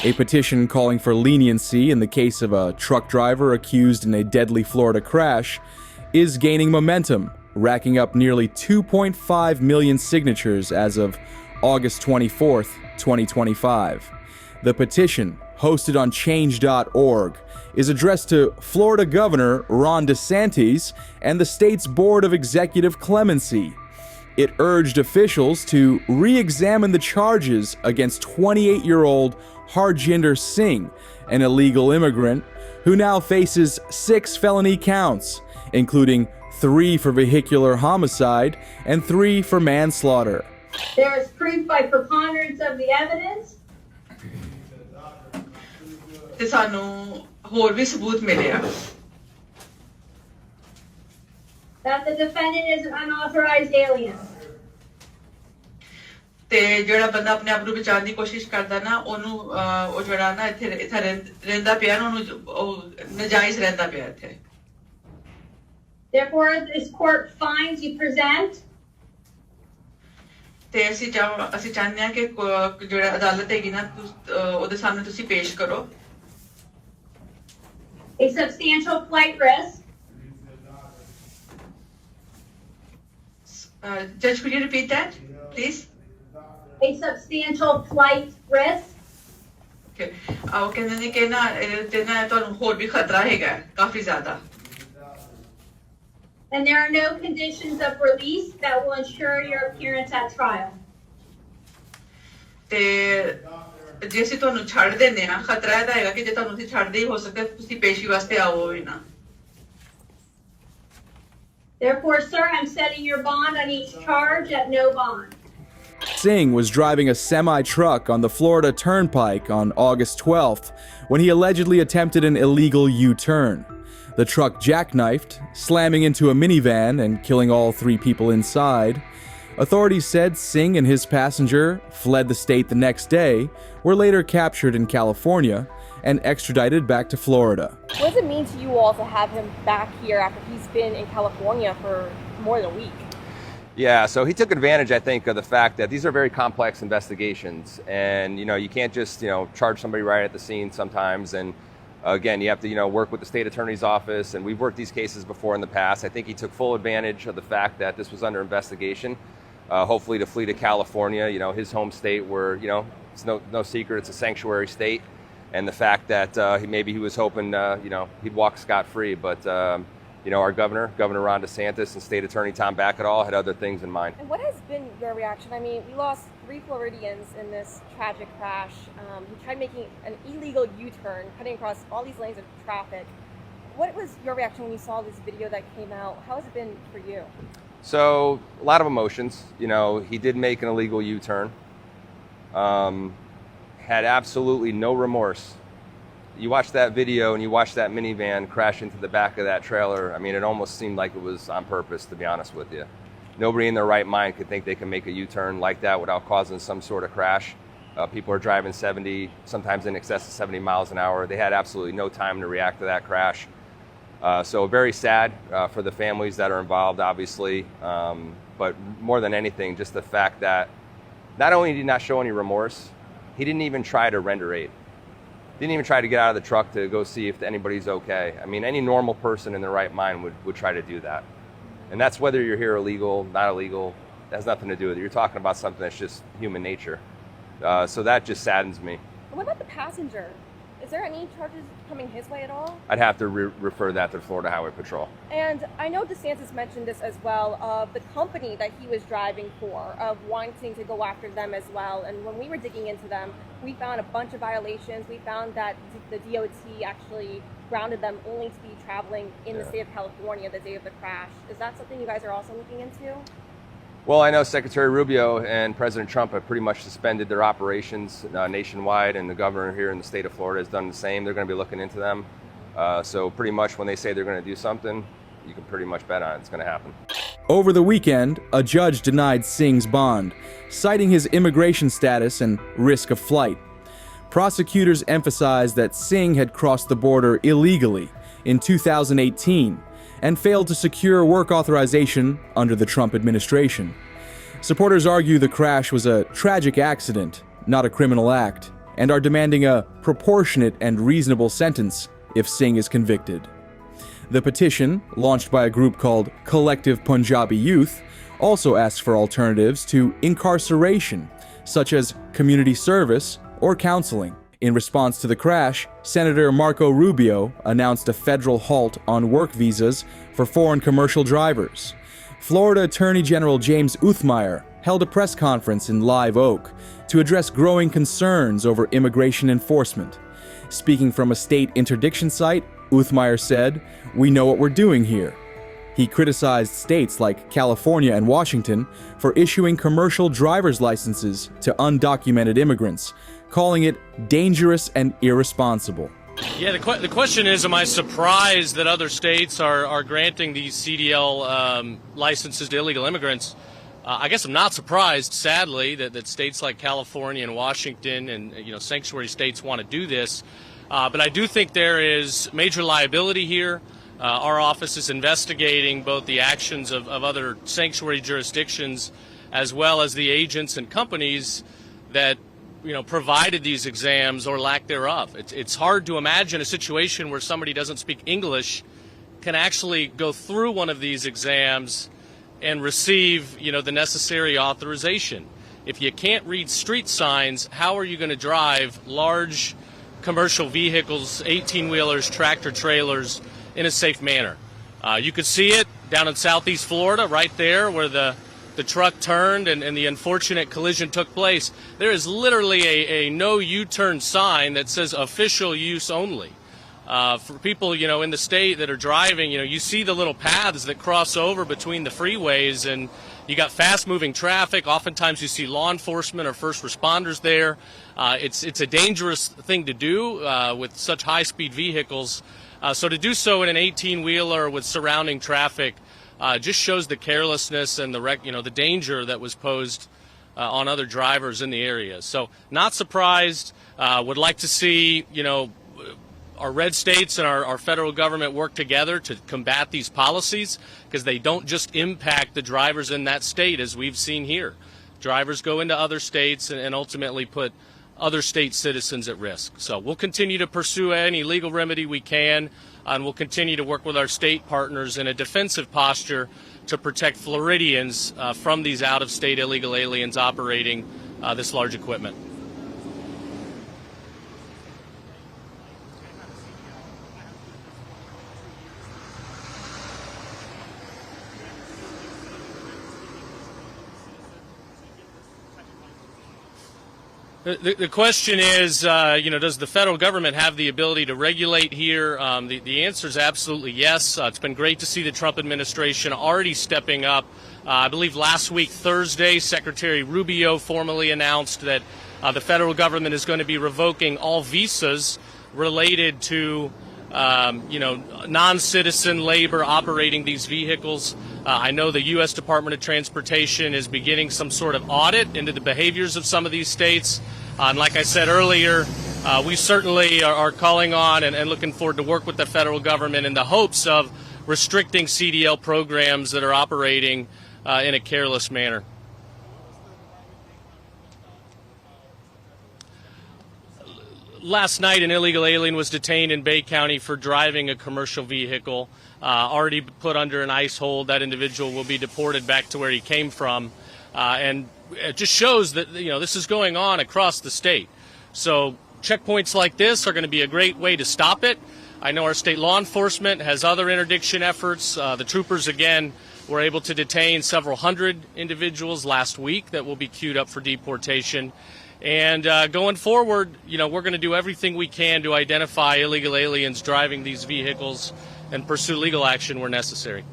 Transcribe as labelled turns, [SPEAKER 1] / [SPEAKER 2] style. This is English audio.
[SPEAKER 1] A petition calling for leniency in the case of a truck driver accused in a deadly Florida crash is gaining momentum, racking up nearly 2.5 million signatures as of August 24th, 2025. The petition, hosted on change.org, is addressed to Florida Governor Ron DeSantis and the state's Board of Executive Clemency. It urged officials to re-examine the charges against 28-year-old Harjinder Singh, an illegal immigrant who now faces 6 felony counts, including 3 for vehicular homicide and 3 for manslaughter.
[SPEAKER 2] There is proof by preponderance of the evidence.
[SPEAKER 3] ਤੇ ਸਾਨੂੰ ਹੋਰ ਵੀ ਸਬੂਤ ਮਿਲਿਆ
[SPEAKER 2] that the defendant is an unauthorized alien.
[SPEAKER 3] ਤੇ ਜਿਹੜਾ ਬੰਦਾ ਆਪਣੇ ਆਪ ਨੂੰ ਬਚਾਉਣ ਦੀ ਕੋਸ਼ਿਸ਼ ਕਰਦਾ ਨਾ ਉਹਨੂੰ ਉਹ ਜਿਹੜਾ ਨਾ ਇੱਥੇ ਰਹਿੰਦਾ ਪਿਆ ਨਾ ਉਹਨੂੰ ਨਜਾਇਜ਼ ਰਹਿੰਦਾ ਪਿਆ ਇੱਥੇ
[SPEAKER 2] Therefore, this court finds you present
[SPEAKER 3] ਤੇ ਅਸੀਂ ਚਾਹੁੰਦੇ ਹਾਂ ਕਿ ਜਿਹੜਾ ਅਦਾਲਤ ਹੈਗੀ ਨਾ ਉਹਦੇ ਸਾਹਮਣੇ ਤੁਸੀਂ ਪੇਸ਼ ਕਰੋ
[SPEAKER 2] a substantial flight risk.
[SPEAKER 3] Judge, could you repeat that, please?
[SPEAKER 2] A substantial flight risk.
[SPEAKER 3] Okay. ਉਹ ਕਹਿੰਦੇ ਨੇ ਕਿ ਨਾ ਤੇ ਨਾ ਤੁਹਾਨੂੰ ਹੋਰ ਵੀ ਖਤਰਾ ਹੈਗਾ ਕਾਫੀ ਜ਼ਿਆਦਾ
[SPEAKER 2] And there are no conditions of release that will ensure your appearance at trial.
[SPEAKER 3] ਤੇ ਜੇ ਅਸੀਂ ਤੁਹਾਨੂੰ ਛੱਡ ਦਿੰਦੇ ਹਾਂ ਖਤਰਾ ਇਹਦਾ ਹੈਗਾ ਕਿ ਜੇ ਤੁਹਾਨੂੰ ਅਸੀਂ ਛੱਡਦੇ ਹੀ ਹੋ ਸਕਦਾ ਤੁਸੀਂ ਪੇਸ਼ੀ ਵਾਸਤੇ ਆਓ ਹੀ ਨਾ
[SPEAKER 2] Therefore, sir, I'm setting your bond on each charge at no bond.
[SPEAKER 1] Singh was driving a semi-truck on the Florida Turnpike on August 12th when he allegedly attempted an illegal U-turn. The truck jackknifed, slamming into a minivan and killing all 3 people inside. Authorities said Singh and his passenger fled the state the next day, were later captured in California, and extradited back to Florida.
[SPEAKER 4] What does it mean to you all to have him back here after he's been in California for more than a week?
[SPEAKER 5] Yeah, so he took advantage, I think, of the fact that these are very complex investigations, and you can't just charge somebody right at the scene sometimes. And again, you have to work with the state attorney's office, and we've worked these cases before in the past. I think he took full advantage of the fact that this was under investigation. Hopefully to flee to California, his home state, where it's no secret it's a sanctuary state, and the fact that maybe he was hoping he'd walk scot-free, but our Governor Ron DeSantis and State Attorney Tom Backetall had other things in mind.
[SPEAKER 4] And what has been your reaction? I mean, we lost 3 Floridians in this tragic crash. He tried making an illegal U-turn, cutting across all these lanes of traffic. What was your reaction when you saw this video that came out? How has it been for you?
[SPEAKER 5] So, a lot of emotions. He did make an illegal U-turn. Had absolutely no remorse. You watch that video and you watch that minivan crash into the back of that trailer. I mean, it almost seemed like it was on purpose, to be honest with you. Nobody in their right mind could think they can make a U-turn like that without causing some sort of crash. People are driving 70, sometimes in excess of 70 miles an hour. They had absolutely no time to react to that crash. So very sad for the families that are involved, obviously. But more than anything, just the fact that not only did he not show any remorse, he didn't even try to render aid. Didn't even try to get out of the truck to go see if anybody's okay. I mean, any normal person in their right mind would try to do that. And that's whether you're here illegal, not illegal. That has nothing to do with it. You're talking about something that's just human nature. So that just saddens me.
[SPEAKER 4] What about the passenger? Is there any charges coming his way at all?
[SPEAKER 5] I'd have to refer that to Florida Highway Patrol.
[SPEAKER 4] And I know DeSantis mentioned this as well, of the company that he was driving for, of wanting to go after them as well. And when we were digging into them, we found a bunch of violations. We found that the DOT actually grounded them only to be traveling in the state of California the day of the crash. Is that something you guys are also looking into?
[SPEAKER 5] Well, I know Secretary Rubio and President Trump have pretty much suspended their operations nationwide, and the governor here in the state of Florida has done the same. They're going to be looking into them. So pretty much when they say they're going to do something, you can pretty much bet on it. It's going to happen.
[SPEAKER 1] Over the weekend, a judge denied Singh's bond, citing his immigration status and risk of flight. Prosecutors emphasized that Singh had crossed the border illegally in 2018 and failed to secure work authorization under the Trump administration. Supporters argue the crash was a tragic accident, not a criminal act, and are demanding a proportionate and reasonable sentence if Singh is convicted. The petition, launched by a group called Collective Punjabi Youth, also asks for alternatives to incarceration, such as community service or counseling. In response to the crash, Senator Marco Rubio announced a federal halt on work visas for foreign commercial drivers. Florida Attorney General James Uthmire held a press conference in Live Oak to address growing concerns over immigration enforcement. Speaking from a state interdiction site, Uthmire said, "We know what we're doing here." He criticized states like California and Washington for issuing commercial driver's licenses to undocumented immigrants, calling it dangerous and irresponsible.
[SPEAKER 6] Yeah, the question is, am I surprised that other states are granting these CDL licenses to illegal immigrants? I guess I'm not surprised, sadly, that states like California and Washington and sanctuary states want to do this. But I do think there is major liability here. Our office is investigating both the actions of other sanctuary jurisdictions as well as the agents and companies that provided these exams or lack thereof. It's hard to imagine a situation where somebody doesn't speak English can actually go through one of these exams and receive the necessary authorization. If you can't read street signs, how are you going to drive large commercial vehicles, 18-wheelers, tractor trailers, in a safe manner? You could see it down in southeast Florida, right there where the truck turned and the unfortunate collision took place. There is literally a no U-turn sign that says official use only. For people, in the state that are driving, you see the little paths that cross over between the freeways, and you got fast-moving traffic. Oftentimes you see law enforcement or first responders there. It's a dangerous thing to do with such high-speed vehicles. So to do so in an 18-wheeler with surrounding traffic just shows the carelessness and the danger that was posed on other drivers in the area. So not surprised. Would like to see, our red states and our federal government work together to combat these policies, because they don't just impact the drivers in that state, as we've seen here. Drivers go into other states and ultimately put other state citizens at risk. So we'll continue to pursue any legal remedy we can, and we'll continue to work with our state partners in a defensive posture to protect Floridians from these out-of-state illegal aliens operating this large equipment. The question is, does the federal government have the ability to regulate here? The answer is absolutely yes. It's been great to see the Trump administration already stepping up. I believe last week, Thursday, Secretary Rubio formally announced that the federal government is going to be revoking all visas related to non-citizen labor operating these vehicles. I know the U.S. Department of Transportation is beginning some sort of audit into the behaviors of some of these states. And like I said earlier, we certainly are calling on and looking forward to work with the federal government in the hopes of restricting CDL programs that are operating in a careless manner. Last night, an illegal alien was detained in Bay County for driving a commercial vehicle, already put under an ICE hold. That individual will be deported back to where he came from. And it just shows that, this is going on across the state. So checkpoints like this are going to be a great way to stop it. I know our state law enforcement has other interdiction efforts. The troopers, again, were able to detain several hundred individuals last week that will be queued up for deportation. And going forward, we're going to do everything we can to identify illegal aliens driving these vehicles and pursue legal action where necessary.